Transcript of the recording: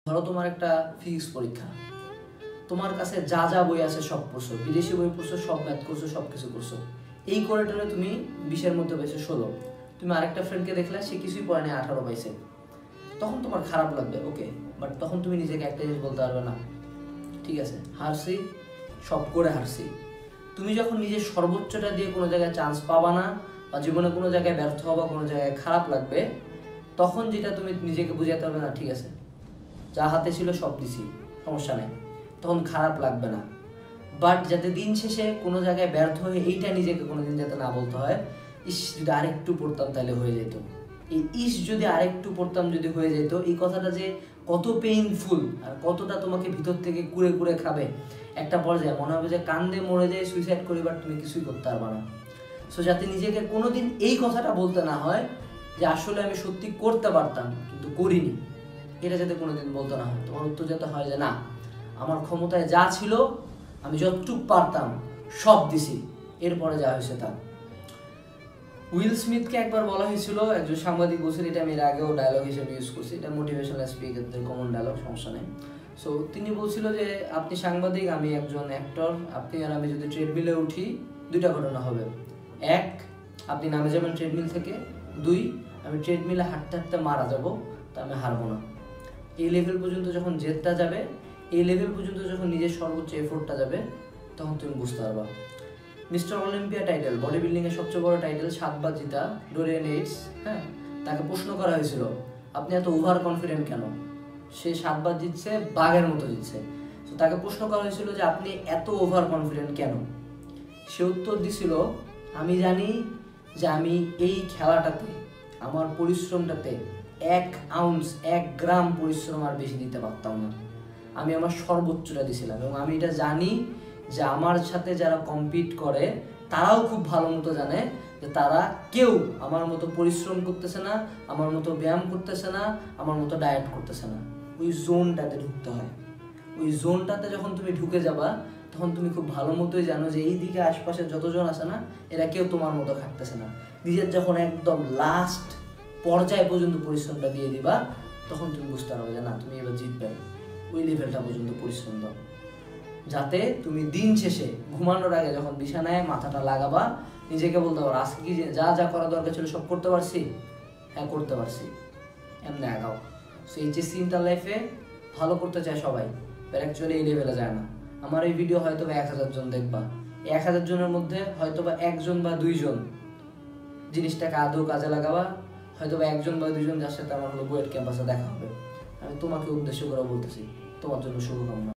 ধরো তোমার একটা ফিজিক্স পরীক্ষা, তোমার কাছে যা যা বই আছে সব পড়ছো, বিদেশি বই পড়ছো, সব ম্যাথ করছো, সব কিছু করছো, এই কোয়ার্টারে তুমি 20-এর মধ্যে পাইছো 16। তুমি আরেকটা ফ্রেন্ডকে দেখলে সে কিছুই পড়ে না, 18 পাইছে। তখন তোমার খারাপ লাগবে, ওকে, বাট তখন তুমি নিজেকে একটা জিনিস বলতে পারবে না, ঠিক আছে হারছি, সব করে হারছি। তুমি যখন নিজের সর্বোচ্চটা দিয়ে কোনো জায়গায় চান্স পাবা না, বা জীবনে কোনো জায়গায় ব্যর্থ হবা, কোনো জায়গায় খারাপ লাগবে, তখন যেটা তুমি নিজেকে বুঝাতে পারবে না, ঠিক আছে যা হাতে ছিল সব দিছি, সমস্যা নেই, তখন খারাপ লাগবে না। বাট যাতে দিন শেষে কোনো জায়গায় ব্যর্থ হয়ে এইটা নিজেকে কোনোদিন যাতে না বলতে হয়, ইস যদি আরেকটু পড়তাম তাহলে হয়ে যেত, এই ইস যদি আরেকটু পড়তাম যদি হয়ে যেত, এই কথাটা যে কত পেইনফুল আর কতটা তোমাকে ভিতর থেকে কুড়ে কুড়ে খাবে, একটা পর্যায়ে মনে হবে যে কান্দে মরে যায়, সুইসাইড করি, বাট তুমি কিছুই করতে পারবে না। সো যাতে নিজেকে কোনোদিন এই কথাটা বলতে না হয় যে আসলে আমি সত্যি করতে পারতাম কিন্তু করিনি, এটা যাতে কোনোদিন বলতে না হয়। তোমার উত্তর যাতে হয় যে না, আমার ক্ষমতায় যা ছিল আমি যতটুকু পারতাম সব দিছি, এরপরে যা হয়েছে তা। উইল স্মিথকে একবার বলা হয়েছিল, একজন সাংবাদিক বলছিল, এটা আমি এর আগেও ডায়লগ হিসেবে ইউজ করছি, এটা মোটিভেশনাল স্পিকারদের কমন ডায়লগ, সমস্যা নেই। সো তিনি বলছিল যে আপনি সাংবাদিক, আমি একজন অ্যাক্টর, আপনি আর আমি যদি ট্রেডমিলে উঠি, দুইটা ঘটনা হবে। এক, আপনি নামে যাবেন ট্রেডমিল থেকে। দুই, আমি ট্রেডমিলে হাঁটতে হাঁটতে মারা যাব, তা আমি হারবো না। এই লেভেল পর্যন্ত যখন জেদটা যাবে, এই লেভেল পর্যন্ত যখন নিজের সর্বোচ্চ এফোর্টটা যাবে, তখন তুমি বুঝতে পারবা। Mister Olympia title, body building এর সবচেয়ে বড় টাইটেল, 7 বার জিতা ডোরিয়ান এইটস, হ্যাঁ, তাকে প্রশ্ন করা হয়েছিল আপনি এত ওভার কনফিডেন্ট কেন? সে 7 বার জিতছে, বাঘের মতো জিতছে। তো তাকে প্রশ্ন করা হয়েছিল যে আপনি এত ওভার কনফিডেন্ট কেন? সে উত্তর দিছিল, আমি জানি যে আমি এই খেলাটাতে আমার পরিশ্রমটাতে 1 আউন্স 1 গ্রাম পরিশ্রম আর বেশি দিতে পারতাম না, আমি আমার সর্বোচ্চটা দিছিলাম, এবং আমি এটা জানি যে আমার সাথে যারা কম্পিট করে তারাও খুব ভালো মতো জানে যে তারা কেউ আমার মতো পরিশ্রম করতেছে না, আমার মতো ব্যায়াম করতেছে না, আমার মতো ডায়েট করতেছে না। ওই জোনটাতে ঢুকতে হয়। ওই জোনটাতে যখন তুমি ঢুকে যাবা, তখন তুমি খুব ভালো মতোই জানো যে এই দিকে আশপাশে যতজন আছে না, এরা কেউ তোমার মতো খাটতেছে না। নিজের যখন একদম লাস্ট পর্যায় পর্যন্ত পরিশ্রমটা দিয়ে দিবা, তখন তুমি বুঝতে পারবে যে না, তুমি এবার জিতবে। ওই লেভেলটা পর্যন্ত পরিশ্রম দাও, যাতে তুমি দিন শেষে ঘুমানোর আগে যখন বিছানায় মাথাটা লাগাবা, নিজেকে বলতে পারো আজকে কি যা যা করা দরকার ছিল সব করতে পারছি, হ্যাঁ করতে পারছি, এমনি আগাও। সো এইচএসসি ইন্টার লাইফে ভালো করতে চায় সবাই, বাট অ্যাকচুয়ালি এই লেভেলে যায় না। আমার এই ভিডিও হয়তো বা 1000 জন দেখবা, এই 1000 জনের মধ্যে হয়তো বা 1 জন বা 2 জন জিনিসটাকে আদৌ কাজে লাগাবা, হয়তো বা 1 জন বা 2 জন যার সাথে আমার বুয়েট ক্যাম্পাসে দেখা হবে। আমি তোমাকে উদ্দেশ্য করে বলতেছি, তোমার জন্য শুভকামনা।